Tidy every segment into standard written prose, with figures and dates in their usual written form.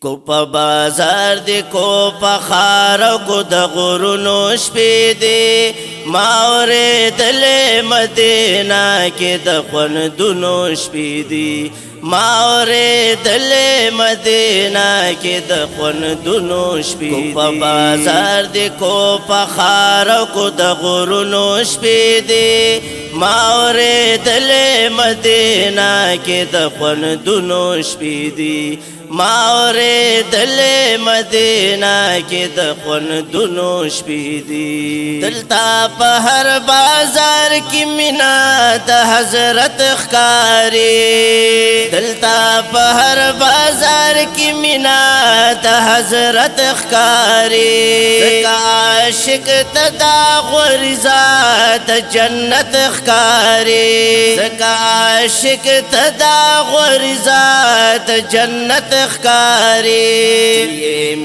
کو په بازار دی کو په خار کو د غرونو شپې دی ما اورېدلې مدینه کې د خوندونو شپې دی ما اورېدلې مدینه کې د خوندونو شپې دی په بازار دی کو په خار کو د غرونو شپې دی ما اورېدلې مدینه کې د خوندونو شپې دی ما اورېدلې مدینه کې د خوندونو شپې دي دلته په هر بازار کې مینا د حضرت ښکاري دلته په هر بازار کې مینا د حضرت ښکاري ځکه عاشق ته دا غورځا د جنت ښکاري ځکه عاشق ته دا غورځا د جنت ښکاري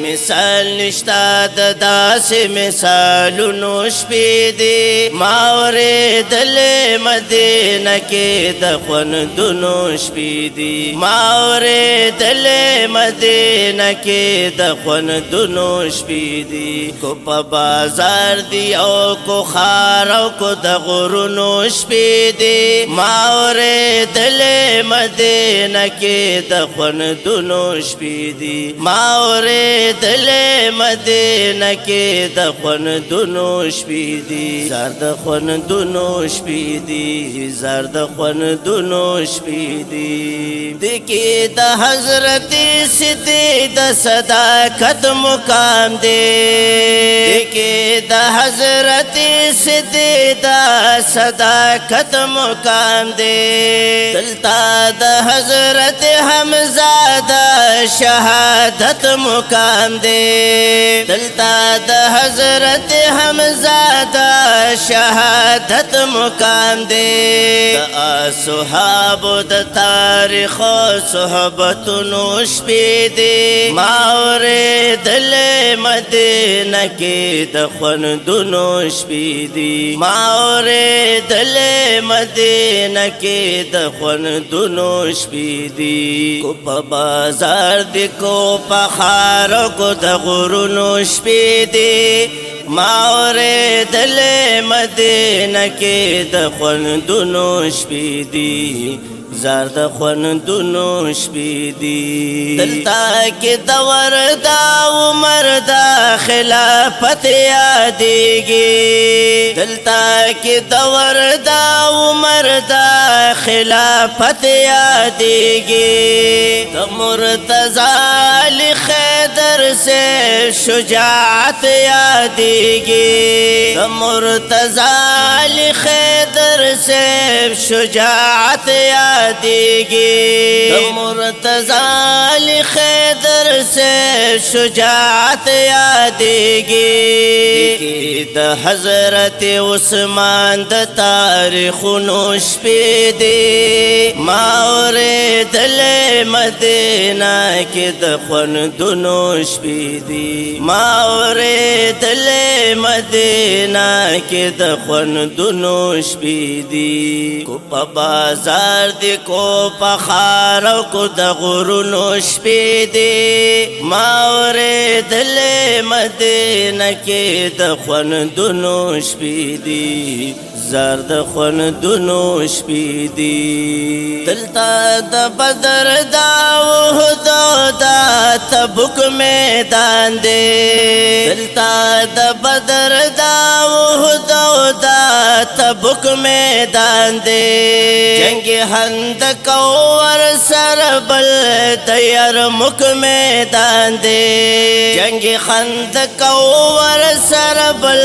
مثال نشتا د داسې مثالونو شپې دي ما اورېدلې مدینه کې د خوندونو شپې دي ما اورېدلې مدینه کې د خوندونو شپې دي کو په بازار دی او کو خار او کو د غرونو شپې دي ما اورېدلې مدینه کې د خوندونو شپې دي ما اورېدلې مدینه کې د خوندونو شپې دي زار د خوندونو شپې دي زار د خوندونو شپې دي د کې د حضرت صدیق د صداقت مقام دی د کې د حضرت صدیق د صداقت مقام دی دلته د حضرت حمزه شهادت مقام دے دلتا د حضرت حمزه د شهادت مقام دے د صحابو د تاریخ صحبتونو شپې دي ما اورېدلې مدینه کې د خوندونو شپې دي ما اورېدلې مدینه کې د خوندونو شپې دي کو په بازار دی کو په خار کو د غرونو شپې دي ما اورېدلې مدینه کې د خوندونو شپې دي زار د خوندونو شپې دي دلته کې د وردا عمر د خلافت یادېږي دلته کې د وردا عمر د خلافت یادېږي د مرتضی علی حیدر سے شجاعت یادېږي د مرتضی علی حیدر سے شجاعت یادېږي د مرتضی علی حیدر سے شجاعت یادېږي د حضرت عثمان د تاریخونو شپې دي ما اورېدلې مدینه کې د خوندونو شپې دي ما اورېدلې مدینه کې د خوندونو شپې دي کو په بازار دی کو په خار او کو د غرونو شپې دي ما اورېدلې مدینه کې د خوندونو شپې دي زار د خوندونو شپې دي دلته د بدر دا احد دا تبوک میدان دی دلته د بدر دا احد دا تبوک میدان دی جنگ خندق ور سر بل د یرموک میدان دی جنگ خندق ور سر بل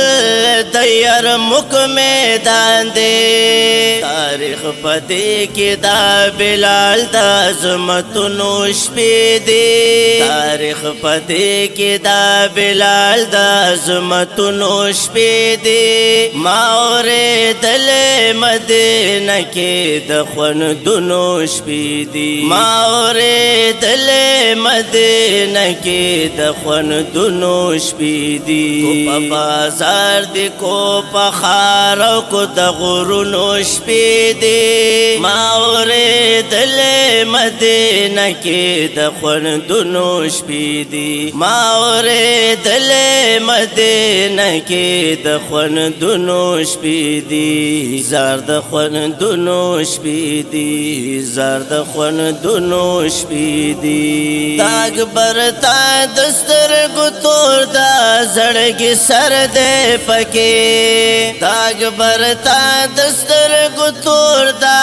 د یرموک میدان دی تاریخ پدې کې دا بلال د عظمتونو شپې دي تاریخ پدې کې دا بلال د عظمتونو شپې دي ما اورېدلې مدینه کې د خوندونو شپې دي ما اورېدلې مدینه کې د خوندونو شپې دي کو په بازار دی کو په خار او کو د غرونو شپې دي ما اورېدلې مدینه کې د خوندونو شپې شپې دي ما اورېدلې مدینه کې د خوندونو شپې دي زار د خوندونو شپې دي زار د خوندونو شپې دي تاګ برتا د سترګو تور دا زړګي سر دې پکې تاګ برتا د سترګو تور دا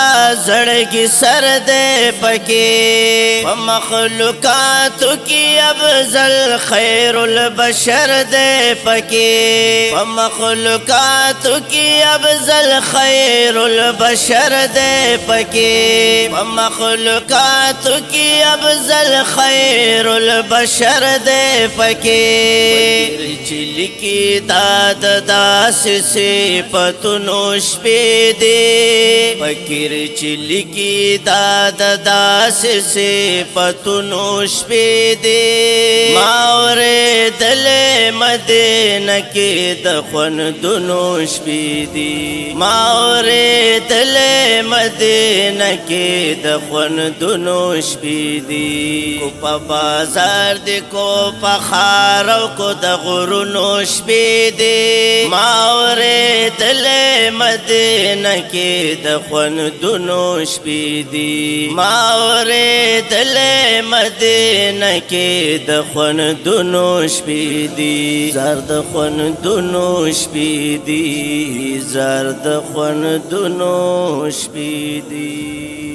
زړګي سر دې پکې په مخلوقاتو کې افضل خیر البشر دې پکې په مخلوقاتو کې افضل خیر البشر دې پکې په مخلوقاتو کې افضل خیر البشر دې پکې چلی کی داد داس صفاتونو شپې دي فقیر چلی کی داد داس صفاتونو شپې دي ما اورېدلې مدینه کې د خوندونو شپې دي ما اورېدلې مدینه کې د خوندونو شپې دي کو په بازار دي کو په خار او کو د غرونو شپې دي ما اورېدلې مدینه کې د خوندونو شپې دي ما اورېدلې مدینه کې د خوندونو شپې دي زار د خوندونو شپې دي زار د خوندونو شپې دي